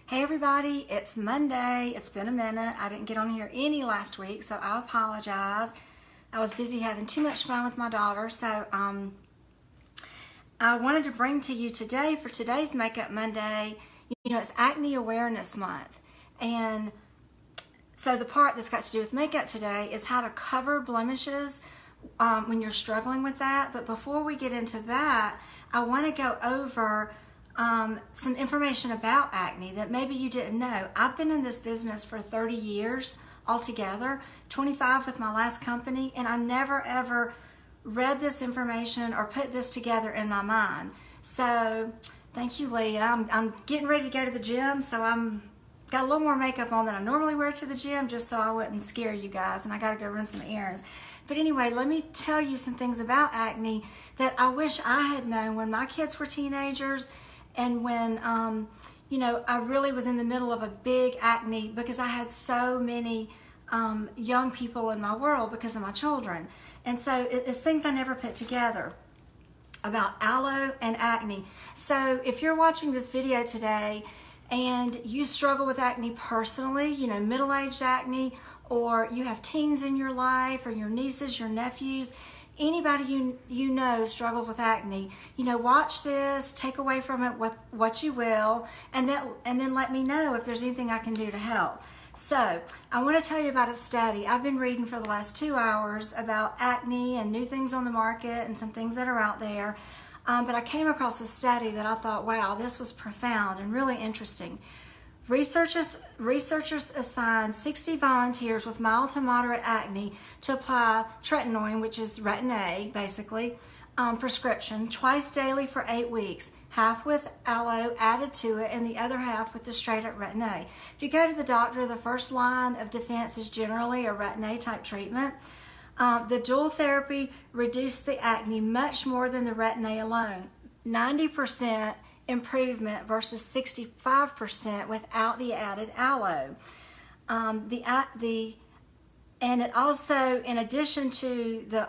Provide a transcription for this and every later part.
Hey everybody, it's Monday. It's been a minute. I didn't get on here any last week, so I apologize. I was busy having too much fun with my daughter, so I wanted to bring to you today, for today's Makeup Monday, it's Acne Awareness Month. And so the part that's got to do with makeup today is how to cover blemishes when you're struggling with that. But before we get into that, I want to go over some information about acne that maybe you didn't know. I've been in this business for 30 years altogether, 25 with my last company, and I never ever read this information or put this together in my mind. So thank you, Leah. I'm getting ready to go to the gym, so got a little more makeup on than I normally wear to the gym, just so I wouldn't scare you guys, and I gotta go run some errands. But anyway, let me tell you some things about acne that I wish I had known when my kids were teenagers, and when I really was in the middle of a big acne, because I had so many young people in my world because of my children. And so it's things I never put together about aloe and acne. So if you're watching this video today and you struggle with acne personally, middle-aged acne, or you have teens in your life, or your nieces, your nephews, anybody you know struggles with acne, watch this, take away from it what you will, and then let me know if there's anything I can do to help. So I want to tell you about a study. I've been reading for the last 2 hours about acne and new things on the market and some things that are out there, but I came across a study that I thought, wow, this was profound and really interesting. Researchers assigned 60 volunteers with mild to moderate acne to apply tretinoin, which is retin A, basically, prescription, twice daily for 8 weeks, half with aloe added to it and the other half with the straight-up retin A. If you go to the doctor, the first line of defense is generally a retin A type treatment. The dual therapy reduced the acne much more than the retin A alone, 90% improvement versus 65% without the added aloe. And it also, in addition to the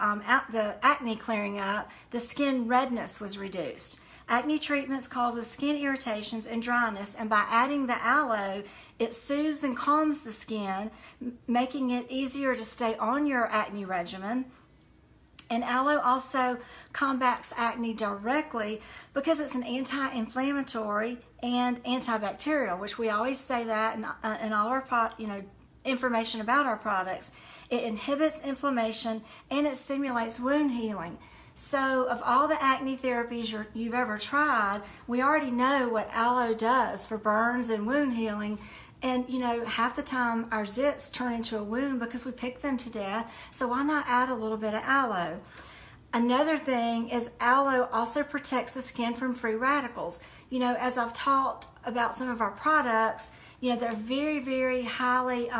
acne clearing up, the skin redness was reduced. Acne treatments causes skin irritations and dryness, and by adding the aloe, it soothes and calms the skin, making it easier to stay on your acne regimen. And aloe also combats acne directly because it's an anti-inflammatory and antibacterial, which we always say that in all our information about our products. It inhibits inflammation and it stimulates wound healing. So of all the acne therapies you've ever tried, we already know what aloe does for burns and wound healing. And half the time our zits turn into a wound because we pick them to death. So why not add a little bit of aloe? Another thing is aloe also protects the skin from free radicals. As I've talked about some of our products, they're very, very highly,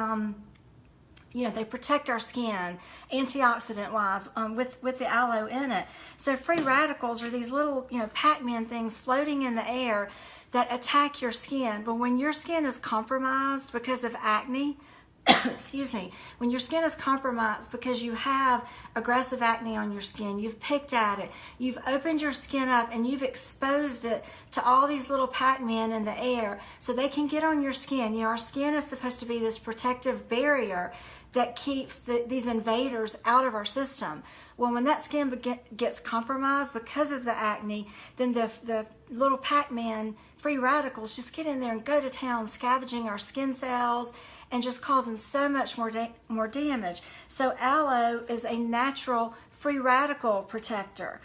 they protect our skin antioxidant wise with the aloe in it. So free radicals are these little, Pac-Man things floating in the air that attack your skin. But when your skin is compromised because of acne, excuse me, when your skin is compromised because you have aggressive acne on your skin, you've picked at it, you've opened your skin up and you've exposed it to all these little Pac-Man in the air so they can get on your skin. Our skin is supposed to be this protective barrier that keeps these invaders out of our system. Well, when that skin gets compromised because of the acne, then the little Pac-Man free radicals just get in there and go to town, scavenging our skin cells and just causing so much more damage. So aloe is a natural free radical protector.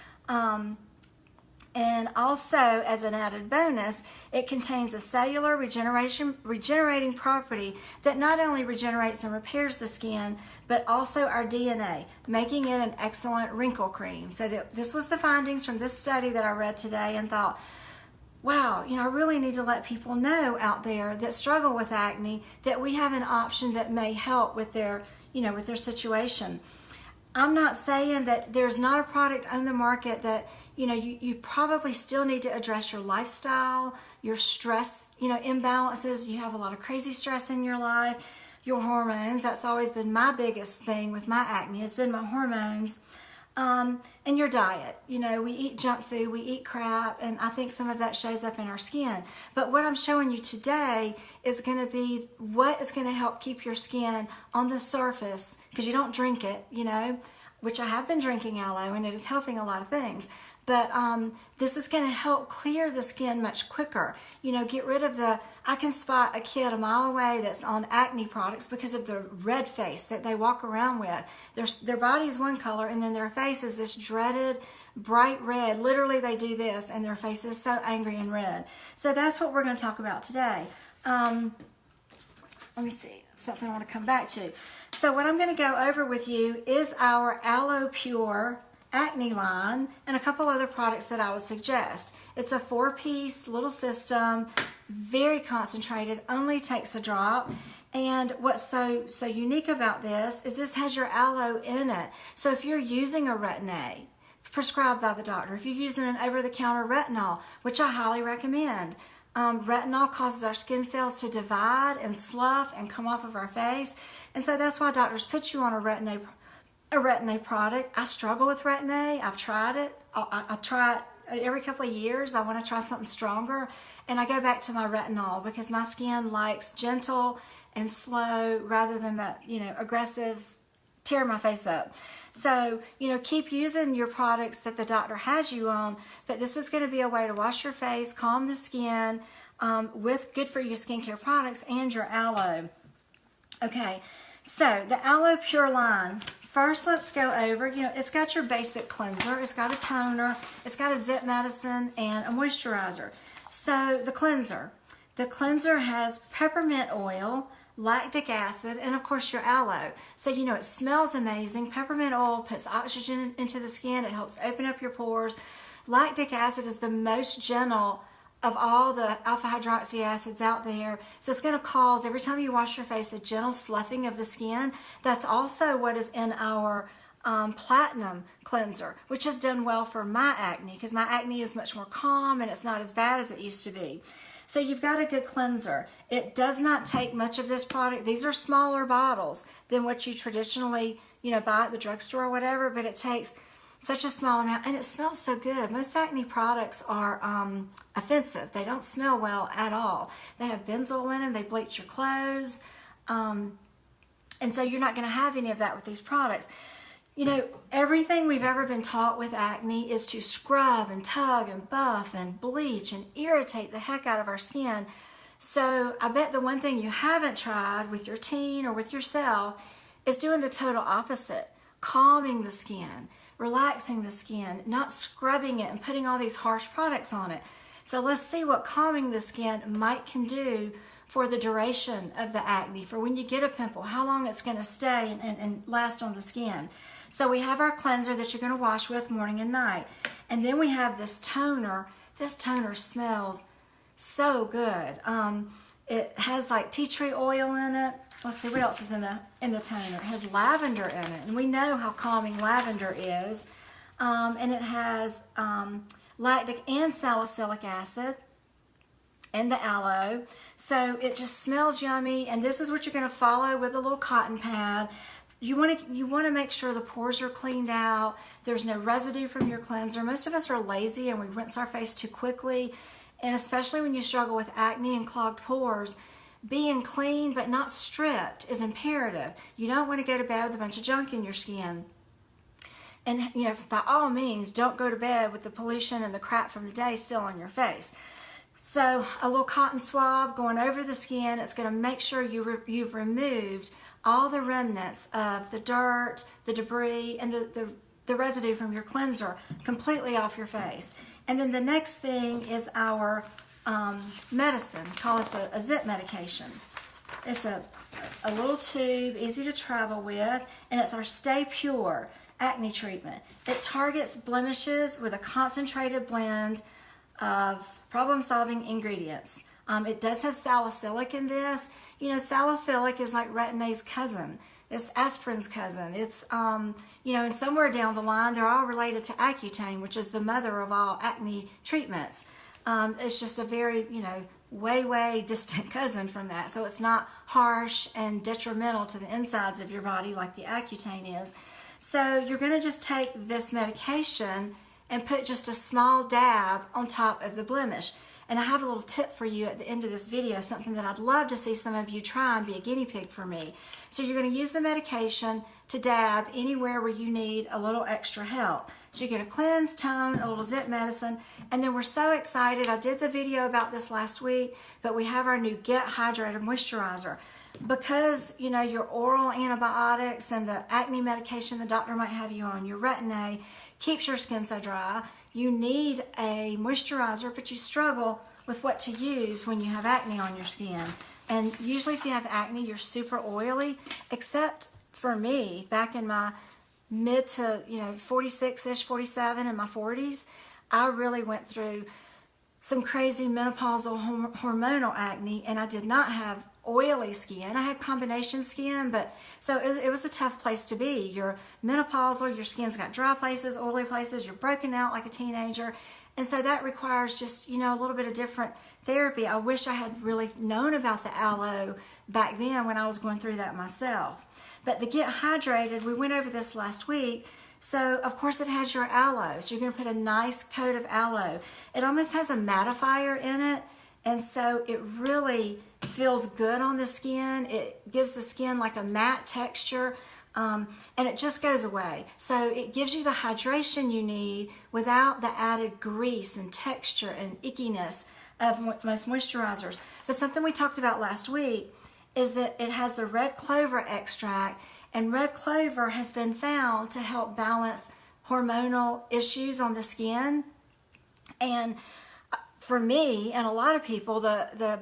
And also, as an added bonus, it contains a cellular regenerating property that not only regenerates and repairs the skin, but also our DNA, making it an excellent wrinkle cream. So this was the findings from this study that I read today, and thought, wow, I really need to let people know out there that struggle with acne that we have an option that may help with their situation. I'm not saying that there's not a product on the market that, you probably still need to address your lifestyle, your stress, imbalances. You have a lot of crazy stress in your life, your hormones. That's always been my biggest thing with my acne, has been my hormones. and your diet. You know, we eat junk food, we eat crap, and I think some of that shows up in our skin. But what I'm showing you today is going to be what is going to help keep your skin on the surface, because you don't drink it, you know, which I have been drinking aloe, and it is helping a lot of things. But this is going to help clear the skin much quicker. You know, get rid of I can spot a kid a mile away that's on acne products because of the red face that they walk around with. Their body is one color, and then their face is this dreaded bright red. Literally, they do this, and their face is so angry and red. So that's what we're going to talk about today. Let me see, something I want to come back to. So what I'm going to go over with you is our Aloe Pure acne line and a couple other products that I would suggest. It's a 4-piece little system, very concentrated, only takes a drop. And what's so unique about this has your aloe in it. So if you're using a Retin-A prescribed by the doctor, if you're using an over-the-counter retinol, which I highly recommend, retinol causes our skin cells to divide and slough and come off of our face. And so that's why doctors put you on a Retin-A product. I struggle with Retin-A. I've tried it. I try it every couple of years. I want to try something stronger, and I go back to my retinol because my skin likes gentle and slow rather than that, you know, aggressive, tear my face up. So, you know, keep using your products that the doctor has you on, but this is going to be a way to wash your face, calm the skin with good for you skincare products and your aloe. Okay, so the Aloe Pure line. First, let's go over, you know, it's got your basic cleanser, it's got a toner, it's got a zit medicine, and a moisturizer. So the cleanser has peppermint oil, lactic acid, and of course your aloe. So, you know, it smells amazing. Peppermint oil puts oxygen into the skin, it helps open up your pores. Lactic acid is the most gentle of all the alpha hydroxy acids out there. So it's going to cause, every time you wash your face, a gentle sloughing of the skin. That's also what is in our platinum cleanser, which has done well for my acne, because my acne is much more calm and it's not as bad as it used to be. So you've got a good cleanser. It does not take much of this product. These are smaller bottles than what you traditionally, you know, buy at the drugstore or whatever, but it takes such a small amount, and it smells so good. Most acne products are offensive. They don't smell well at all. They have benzoyl in them. They bleach your clothes. And so you're not going to have any of that with these products. You know, everything we've ever been taught with acne is to scrub and tug and buff and bleach and irritate the heck out of our skin. So I bet the one thing you haven't tried with your teen or with yourself is doing the total opposite. Calming the skin, relaxing the skin, not scrubbing it and putting all these harsh products on it. So let's see what calming the skin can do for the duration of the acne, for when you get a pimple, how long it's going to stay and last on the skin. So we have our cleanser that you're going to wash with morning and night. And then we have this toner. This toner smells so good. It has like tea tree oil in it. Let's see what else is in the toner. It has lavender in it, and we know how calming lavender is. And it has lactic and salicylic acid and the aloe. So it just smells yummy, and this is what you're going to follow with a little cotton pad. You want to make sure the pores are cleaned out. There's no residue from your cleanser. Most of us are lazy and we rinse our face too quickly, and especially when you struggle with acne and clogged pores, being clean but not stripped is imperative. You don't want to go to bed with a bunch of junk in your skin. And, you know, by all means, don't go to bed with the pollution and the crap from the day still on your face. So a little cotton swab going over the skin, it's going to make sure you've removed all the remnants of the dirt, the debris, and the residue from your cleanser completely off your face. And then the next thing is our medicine. Call this a zit medication. It's a little tube, easy to travel with, and it's our Stay Pure acne treatment. It targets blemishes with a concentrated blend of problem-solving ingredients. It does have salicylic in this. You know, salicylic is like Retin-A's cousin. It's aspirin's cousin. It's, you know, and somewhere down the line, they're all related to Accutane, which is the mother of all acne treatments. It's just a very, you know, way distant cousin from that. So it's not harsh and detrimental to the insides of your body like the Accutane is. So you're going to just take this medication and put just a small dab on top of the blemish. And I have a little tip for you at the end of this video, something that I'd love to see some of you try and be a guinea pig for me. So you're going to use the medication to dab anywhere where you need a little extra help. So you get a cleanse, tone, a little zit medicine, and then we're so excited. I did the video about this last week, but we have our new Get Hydrated Moisturizer. Because, you know, your oral antibiotics and the acne medication the doctor might have you on, your Retin-A, keeps your skin so dry. You need a moisturizer, but you struggle with what to use when you have acne on your skin. And usually if you have acne, you're super oily, except for me, back in my mid to, 46-ish, 47, in my 40s, I really went through some crazy menopausal hormonal acne, and I did not have oily skin. I had combination skin, but so it was a tough place to be. You're menopausal, your skin's got dry places, oily places, you're broken out like a teenager, and so that requires just, a little bit of different therapy. I wish I had really known about the aloe back then when I was going through that myself. But the Get Hydrated, we went over this last week. So, of course, it has your aloe. So you're going to put a nice coat of aloe. It almost has a mattifier in it, and so it really feels good on the skin. It gives the skin like a matte texture, and it just goes away. So it gives you the hydration you need without the added grease and texture and ickiness of most moisturizers. But something we talked about last week is that it has the red clover extract, and red clover has been found to help balance hormonal issues on the skin. And for me and a lot of people, the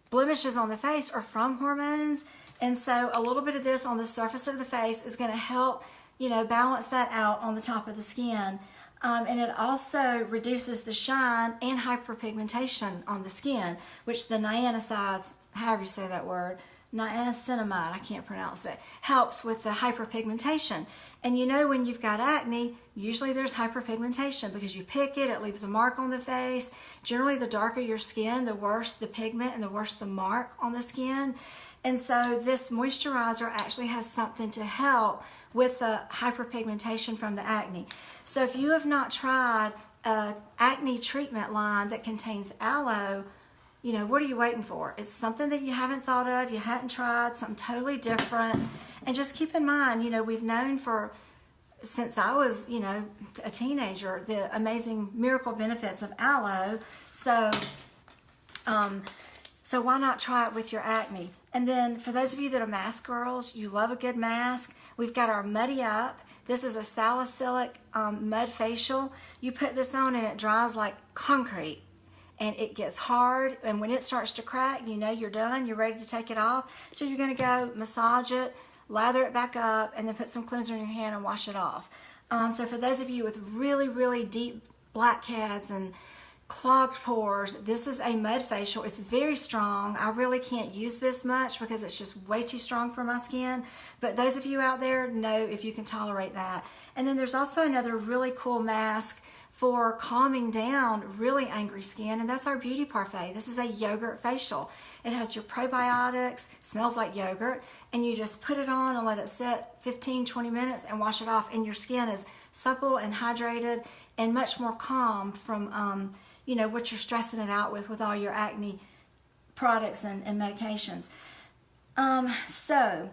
blemishes on the face are from hormones. And so a little bit of this on the surface of the face is going to help, balance that out on the top of the skin. And it also reduces the shine and hyperpigmentation on the skin, which the niacinamides, however you say that word, niacinamide, I can't pronounce that, helps with the hyperpigmentation. And when you've got acne, usually there's hyperpigmentation because you pick it, it leaves a mark on the face. Generally, the darker your skin, the worse the pigment and the worse the mark on the skin. And so this moisturizer actually has something to help with the hyperpigmentation from the acne. So if you have not tried an acne treatment line that contains aloe, what are you waiting for? It's something that you haven't thought of, you hadn't tried, something totally different. And just keep in mind, we've known since I was, a teenager, the amazing miracle benefits of aloe. So why not try it with your acne? And then for those of you that are mask girls, you love a good mask, we've got our Muddy Up. This is a salicylic mud facial. You put this on and it dries like concrete. And it gets hard, and when it starts to crack, you're done, you're ready to take it off. So you're going to go massage it, lather it back up, and then put some cleanser in your hand and wash it off. So for those of you with really, really deep blackheads and clogged pores, this is a mud facial. It's very strong. I really can't use this much because it's just way too strong for my skin. But those of you out there know if you can tolerate that. And then there's also another really cool mask for calming down really angry skin, and that's our Beauty Parfait. This is a yogurt facial. It has your probiotics, smells like yogurt, and you just put it on and let it sit 15-20 minutes and wash it off, and your skin is supple and hydrated and much more calm from what you're stressing it out with all your acne products and medications. So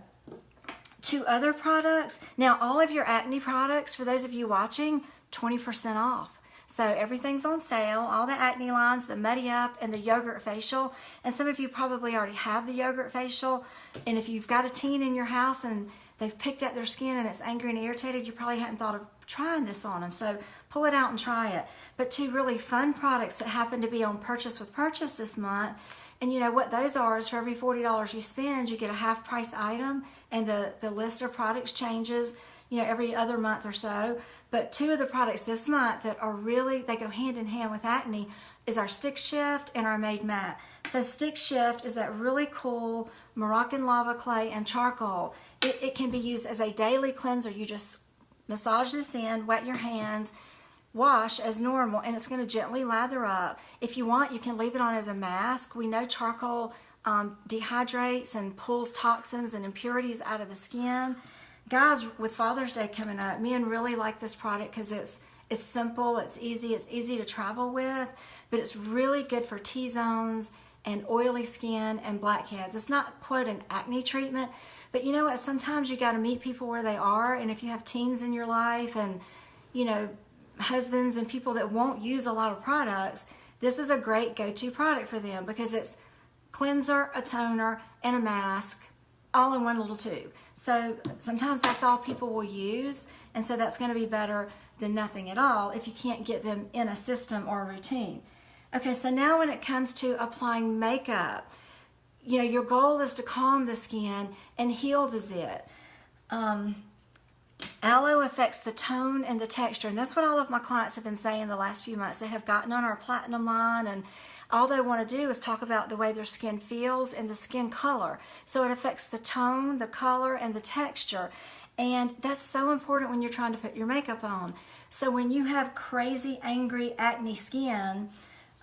2 other products. Now all of your acne products, for those of you watching, 20% off. So everything's on sale, all the acne lines, the Muddy Up, and the yogurt facial. And some of you probably already have the yogurt facial. And if you've got a teen in your house and they've picked at their skin and it's angry and irritated, you probably hadn't thought of trying this on them. So pull it out and try it. But 2 really fun products that happen to be on Purchase with Purchase this month. And what those are is for every $40 you spend, you get a half price item, and the list of products changes every other month or so. But 2 of the products this month that are really, they go hand in hand with acne, is our Stick Shift and our Made Matte. So Stick Shift is that really cool Moroccan lava clay and charcoal. It can be used as a daily cleanser. You just massage this in, wet your hands, wash as normal, and it's going to gently lather up. If you want, you can leave it on as a mask. We know charcoal dehydrates and pulls toxins and impurities out of the skin. guys, with Father's Day coming up, men really like this product because it's simple, it's easy to travel with, but it's really good for T-zones and oily skin and blackheads. It's not quote an acne treatment, but you know what? Sometimes you got to meet people where they are, and if you have teens in your life and, you know, husbands and people that won't use a lot of products, this is a great go-to product for them because it's cleanser, a toner, and a mask all in one little tube. So sometimes that's all people will use, and so that's going to be better than nothing at all if you can't get them in a system or a routine. Okay, so now when it comes to applying makeup, you know, your goal is to calm the skin and heal the zit. Aloe affects the tone and the texture, and that's what all of my clients have been saying the last few months. They have gotten on our platinum line, and all they want to do is talk about the way their skin feels and the skin color. So it affects the tone, the color, and the texture. And that's so important when you're trying to put your makeup on. So when you have crazy, angry, acne skin,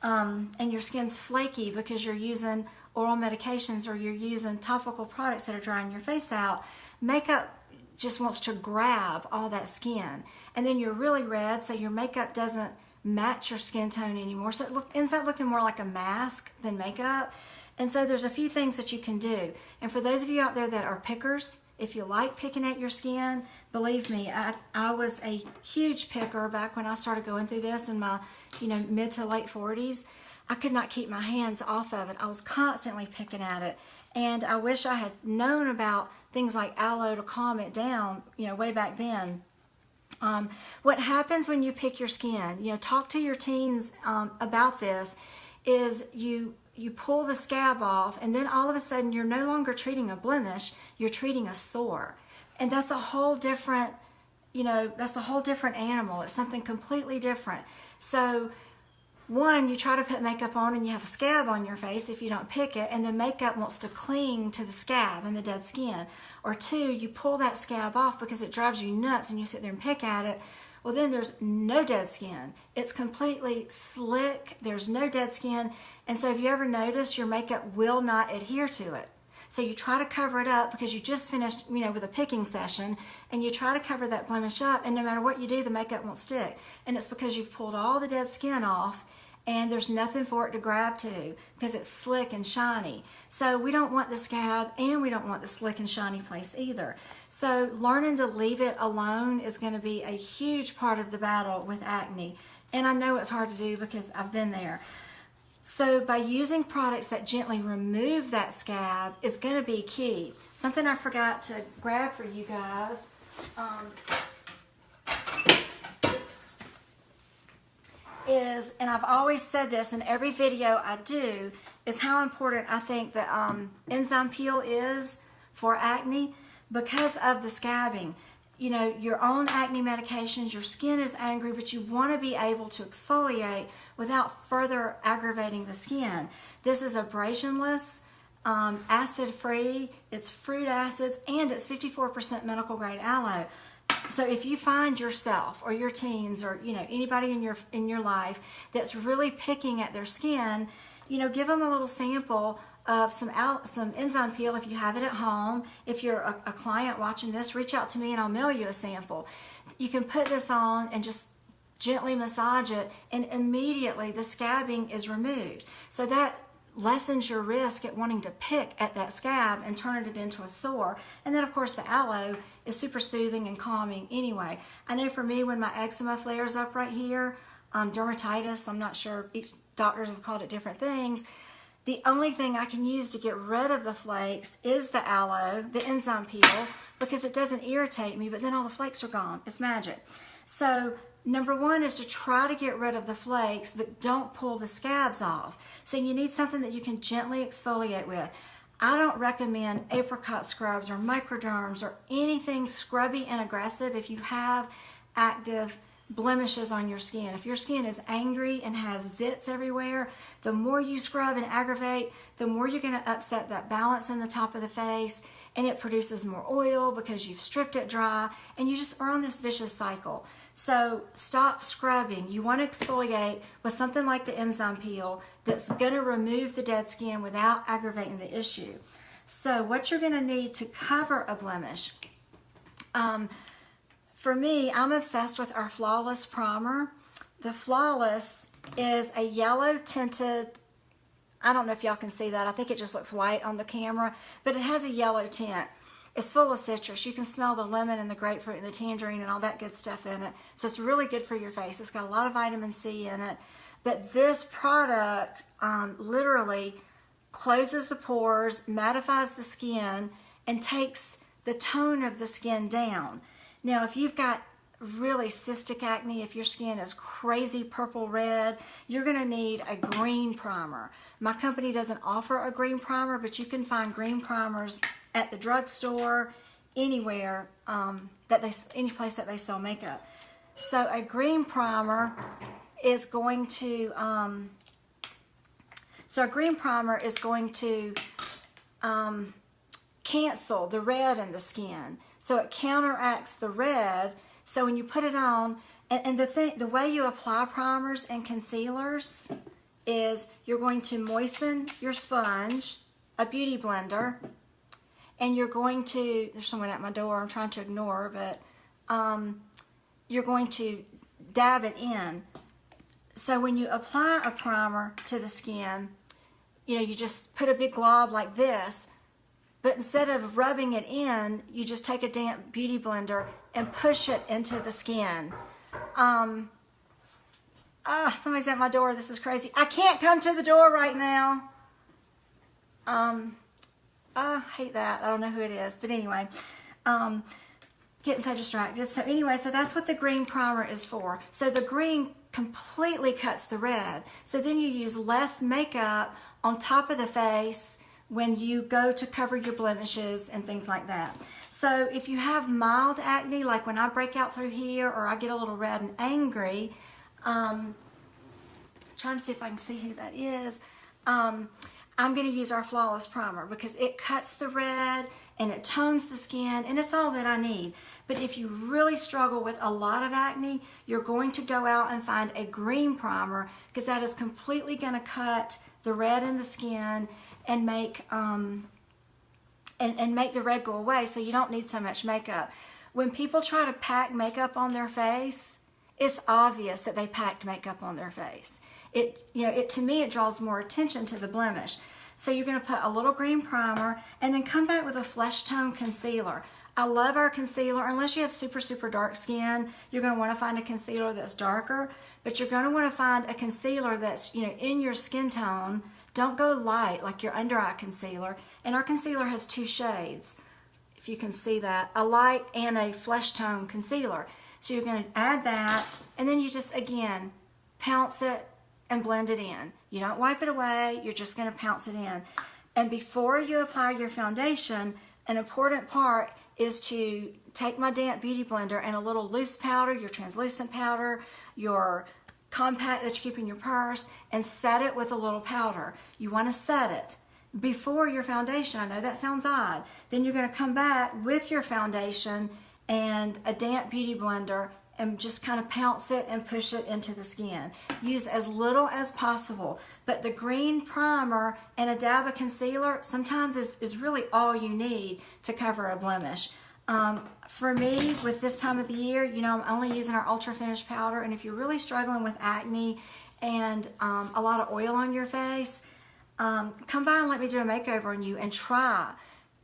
and your skin's flaky because you're using oral medications or you're using topical products that are drying your face out, makeup just wants to grab all that skin. And then you're really red, so your makeup doesn't match your skin tone anymore. So it ends up looking more like a mask than makeup. And so there's a few things that you can do. And for those of you out there that are pickers, if you like picking at your skin, believe me, I was a huge picker back when I started going through this in my, you know, mid to late 40s. I could not keep my hands off of it. I was constantly picking at it. And I wish I had known about things like aloe to calm it down, you know, way back then. What happens when you pick your skin, you know, talk to your teens about this, is you pull the scab off, and then all of a sudden you're no longer treating a blemish, you're treating a sore. And that's a whole different, you know, that's a whole different animal. It's something completely different. So one, you try to put makeup on and you have a scab on your face if you don't pick it, and the makeup wants to cling to the scab and the dead skin. Or two, you pull that scab off because it drives you nuts and you sit there and pick at it. Well, then there's no dead skin. It's completely slick. There's no dead skin. And so if you ever notice, your makeup will not adhere to it. So you try to cover it up because you just finished, you know, with a picking session, and you try to cover that blemish up, and no matter what you do, the makeup won't stick. And it's because you've pulled all the dead skin off, and there's nothing for it to grab to because it's slick and shiny. So we don't want the scab, and we don't want the slick and shiny place either. So learning to leave it alone is going to be a huge part of the battle with acne. And I know it's hard to do because I've been there. So by using products that gently remove that scab is going to be key. Something I forgot to grab for you guys. Is, and I've always said this in every video I do, is how important I think that enzyme peel is for acne because of the scabbing. You know, your own acne medications, your skin is angry, but you want to be able to exfoliate without further aggravating the skin. This is abrasionless, acid-free, it's fruit acids, and it's 54% medical grade aloe. So if you find yourself or your teens or, you know, anybody in your life that's really picking at their skin, you know, give them a little sample of some enzyme peel if you have it at home. If you're a client watching this, reach out to me and I'll mail you a sample. You can put this on and just gently massage it, and immediately the scabbing is removed. So that lessens your risk at wanting to pick at that scab and turn it into a sore. And then of course the aloe is super soothing and calming anyway. I know for me, when my eczema flares up right here, dermatitis, I'm not sure, each doctors have called it different things, the only thing I can use to get rid of the flakes is the aloe, the enzyme peel, because it doesn't irritate me, but then all the flakes are gone. It's magic. So number one is to try to get rid of the flakes, but don't pull the scabs off. So you need something that you can gently exfoliate with. I don't recommend apricot scrubs or microderms or anything scrubby and aggressive if you have active blemishes on your skin. If your skin is angry and has zits everywhere, the more you scrub and aggravate, the more you're going to upset that balance in the top of the face, and it produces more oil because you've stripped it dry, and you just are on this vicious cycle. So stop scrubbing. You want to exfoliate with something like the enzyme peel that's going to remove the dead skin without aggravating the issue. So what you're going to need to cover a blemish For me, I'm obsessed with our Flawless Primer. The Flawless is a yellow tinted, I don't know if y'all can see that. I think it just looks white on the camera, but it has a yellow tint. It's full of citrus. You can smell the lemon and the grapefruit and the tangerine and all that good stuff in it. So it's really good for your face. It's got a lot of vitamin C in it. But this product literally closes the pores, mattifies the skin, and takes the tone of the skin down. Now, if you've got really cystic acne, if your skin is crazy purple red, you're going to need a green primer. My company doesn't offer a green primer, but you can find green primers at the drugstore, anywhere any place that they sell makeup. So a green primer is going to cancel the red in the skin. So it counteracts the red. So when you put it on, and the way you apply primers and concealers is you're going to moisten your sponge, a beauty blender, and you're going to, there's someone at my door I'm trying to ignore, but you're going to dab it in. So when you apply a primer to the skin, you know, you just put a big glob like this, but instead of rubbing it in, you just take a damp beauty blender and push it into the skin. Somebody's at my door. This is crazy. I can't come to the door right now. I hate that. I don't know who it is. But anyway, getting so distracted. So anyway, so that's what the green primer is for. So the green completely cuts the red. So then you use less makeup on top of the face when you go to cover your blemishes and things like that. So if you have mild acne, like when I break out through here or I get a little red and angry, trying to see if I can see who that is, I'm going to use our Flawless Primer because it cuts the red and it tones the skin, and it's all that I need. But if you really struggle with a lot of acne, you're going to go out and find a green primer because that is completely going to cut the red in the skin and make make the red go away, so you don't need so much makeup. When people try to pack makeup on their face, it's obvious that they packed makeup on their face. To me, it draws more attention to the blemish. So you're going to put a little green primer and then come back with a flesh tone concealer. I love our concealer. Unless you have super, super dark skin, you're going to want to find a concealer that's darker, but you're going to want to find a concealer that's, in your skin tone. Don't go light like your under eye concealer. And our concealer has 2 shades, if you can see that, a light and a flesh tone concealer. So you're going to add that, and then you just, again, pounce it and blend it in. You don't wipe it away, you're just going to pounce it in. And before you apply your foundation, an important part is to take my damp beauty blender and a little loose powder, your translucent powder, your compact that you keep in your purse, and set it with a little powder. You want to set it before your foundation. I know that sounds odd. Then you're going to come back with your foundation and a damp beauty blender and just kind of pounce it and push it into the skin. Use as little as possible, but the green primer and a dab of concealer sometimes is really all you need to cover a blemish. For me, with this time of the year, I'm only using our Ultra Finish powder, and if you're really struggling with acne and a lot of oil on your face, come by and let me do a makeover on you and try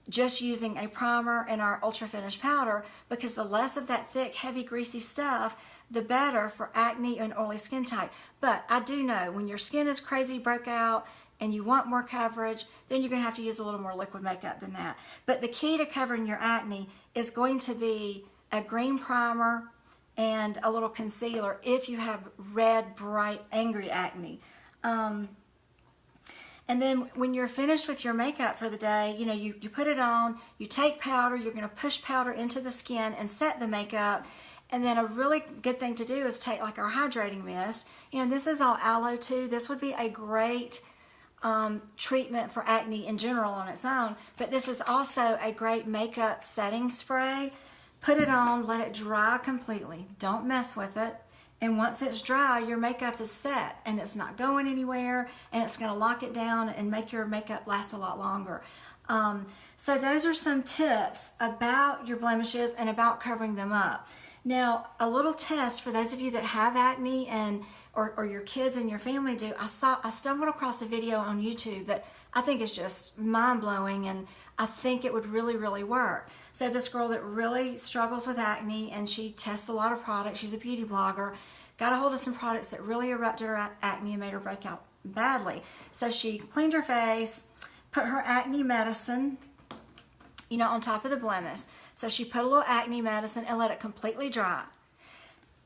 just using a primer and our Ultra Finish powder, because the less of that thick, heavy, greasy stuff, the better for acne and oily skin type. But I do know when your skin is crazy breakout and you want more coverage, then you're going to have to use a little more liquid makeup than that. But the key to covering your acne is going to be a green primer and a little concealer if you have red, bright, angry acne. And then when you're finished with your makeup for the day, you put it on, you take powder, you're going to push powder into the skin and set the makeup. And then a really good thing to do is take like our hydrating mist. This is all aloe too. This would be a great treatment for acne in general on its own, but this is also a great makeup setting spray. Put it on, let it dry completely. Don't mess with it. And once it's dry, your makeup is set and it's not going anywhere, and it's going to lock it down and make your makeup last a lot longer. So those are some tips about your blemishes and about covering them up. Now, a little test for those of you that have acne and or your kids and your family do. I stumbled across a video on YouTube that I think is just mind-blowing, and I think it would really, really work. So this girl that really struggles with acne, and she tests a lot of products. She's a beauty blogger. Got a hold of some products that really erupted her acne and made her break out badly. So she cleaned her face, put her acne medicine, on top of the blemish. So she put a little acne medicine and let it completely dry.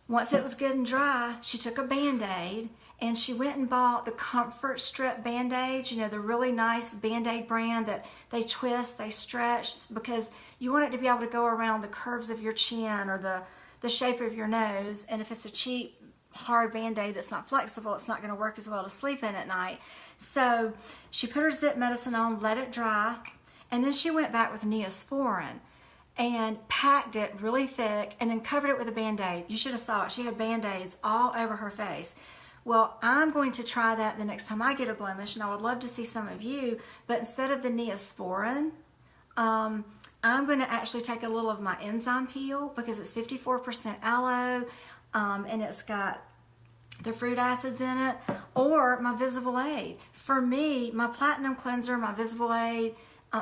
Once it was good and dry, she took a Band-Aid and she went and bought the Comfort Strip Band-Aids, the really nice Band-Aid brand that they twist, they stretch, because you want it to be able to go around the curves of your chin or the shape of your nose. And if it's a cheap, hard Band-Aid that's not flexible, it's not going to work as well to sleep in at night. So she put her zit medicine on, let it dry, and then she went back with Neosporin and packed it really thick and then covered it with a Band-Aid. You should have saw it. She had Band-Aids all over her face. Well, I'm going to try that the next time I get a blemish, and I would love to see some of you, but instead of the Neosporin, I'm going to actually take a little of my enzyme peel, because it's 54% aloe, and it's got the fruit acids in it, or my Visible Aid. For me, my Platinum Cleanser, my Visible Aid,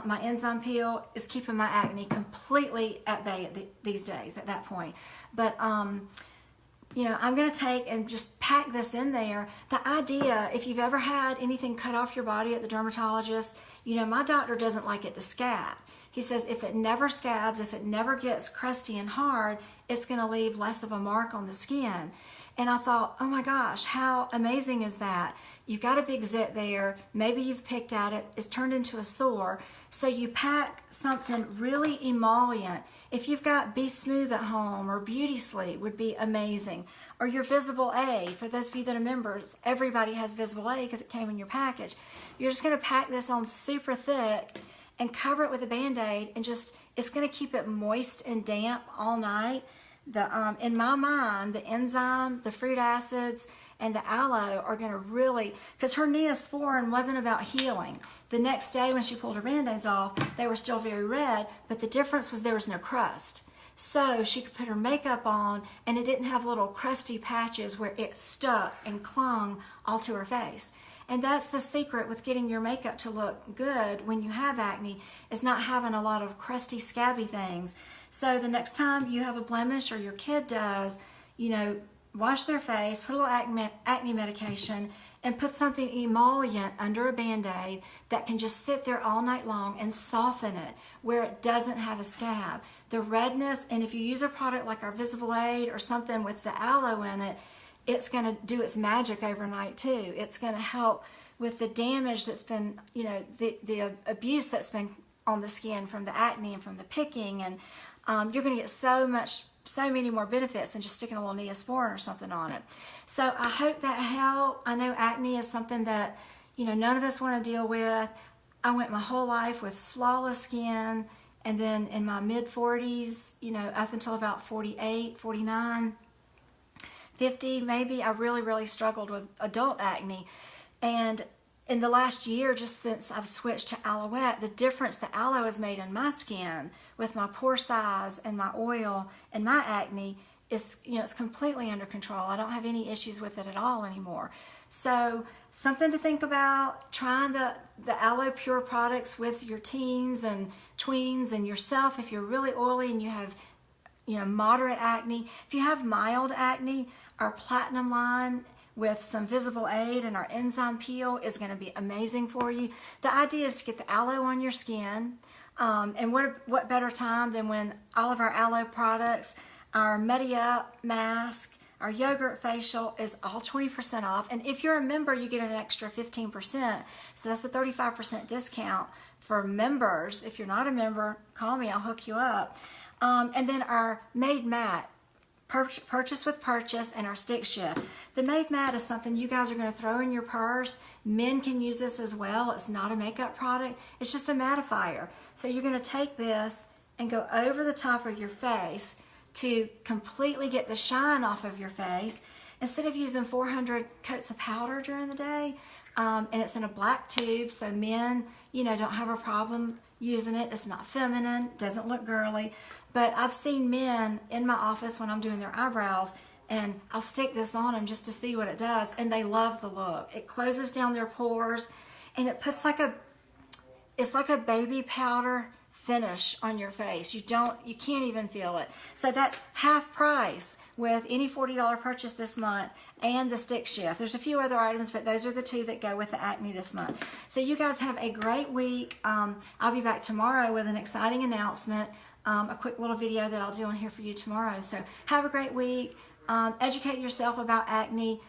my enzyme peel is keeping my acne completely at bay these days at that point. But, I'm going to take and just pack this in there. The idea, if you've ever had anything cut off your body at the dermatologist, my doctor doesn't like it to scab. He says if it never scabs, if it never gets crusty and hard, it's going to leave less of a mark on the skin. And I thought, oh my gosh, how amazing is that? You've got a big zit there. Maybe you've picked at it. It's turned into a sore. So you pack something really emollient. If you've got Be Smooth at home or Beauty Sleep would be amazing. Or your Visible Aid. For those of you that are members, everybody has Visible Aid because it came in your package. You're just going to pack this on super thick and cover it with a Band-Aid, and it's going to keep it moist and damp all night. In my mind, the enzyme, the fruit acids, and the aloe are going to really, because her Neosporin wasn't about healing. The next day when she pulled her Band-Aids off, they were still very red, but the difference was there was no crust. So she could put her makeup on, and it didn't have little crusty patches where it stuck and clung all to her face. And that's the secret with getting your makeup to look good when you have acne, is not having a lot of crusty, scabby things. So the next time you have a blemish, or your kid does, wash their face, put a little acne medication, and put something emollient under a Band-Aid that can just sit there all night long and soften it where it doesn't have a scab. The redness, and if you use a product like our Visible Aid or something with the aloe in it, it's going to do its magic overnight too. It's going to help with the damage that's been, the abuse that's been on the skin from the acne and from the picking, and you're going to get so many more benefits than just sticking a little Neosporin or something on it. So I hope that helped. I know acne is something that, none of us want to deal with. I went my whole life with flawless skin, and then in my mid-40s, up until about 48, 49, 50 maybe, I really, really struggled with adult acne. And in the last year, just since I've switched to Aloette, the difference that aloe has made in my skin with my pore size and my oil and my acne is, it's completely under control. I don't have any issues with it at all anymore. So something to think about, trying the Aloe Pure products with your teens and tweens and yourself if you're really oily and you have, moderate acne. If you have mild acne, our Platinum line with some Visible Aid and our enzyme peel is going to be amazing for you. The idea is to get the aloe on your skin, and what better time than when all of our aloe products, our Muddy Up mask, our yogurt facial is all 20% off. And if you're a member, you get an extra 15%. So that's a 35% discount for members. If you're not a member, call me, I'll hook you up. And then our Made Matte, purchase with purchase, and our stick shift. The Made Matte is something you guys are going to throw in your purse. Men can use this as well. It's not a makeup product. It's just a mattifier. So you're going to take this and go over the top of your face to completely get the shine off of your face. instead of using 400 coats of powder during the day, and it's in a black tube, so men, don't have a problem using it. It's not feminine, doesn't look girly. But I've seen men in my office when I'm doing their eyebrows, and I'll stick this on them just to see what it does, and they love the look. It closes down their pores, and it puts it's like a baby powder finish on your face. You can't even feel it. So that's half price with any $40 purchase this month and the stick shift. There's a few other items, but those are the two that go with the acne this month. So you guys have a great week. I'll be back tomorrow with an exciting announcement, a quick little video that I'll do on here for you tomorrow. So have a great week. Educate yourself about acne.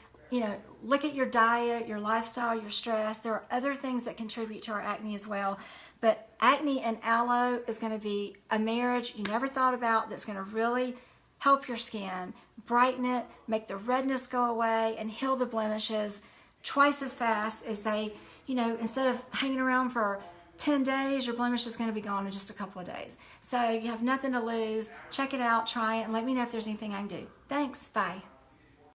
Look at your diet, your lifestyle, your stress. There are other things that contribute to our acne as well. But acne and aloe is going to be a marriage you never thought about that's going to really help your skin, brighten it, make the redness go away, and heal the blemishes twice as fast as they, instead of hanging around for 10 days, your blemish is going to be gone in just a couple of days. So you have nothing to lose. Check it out, try it, and let me know if there's anything I can do. Thanks. Bye.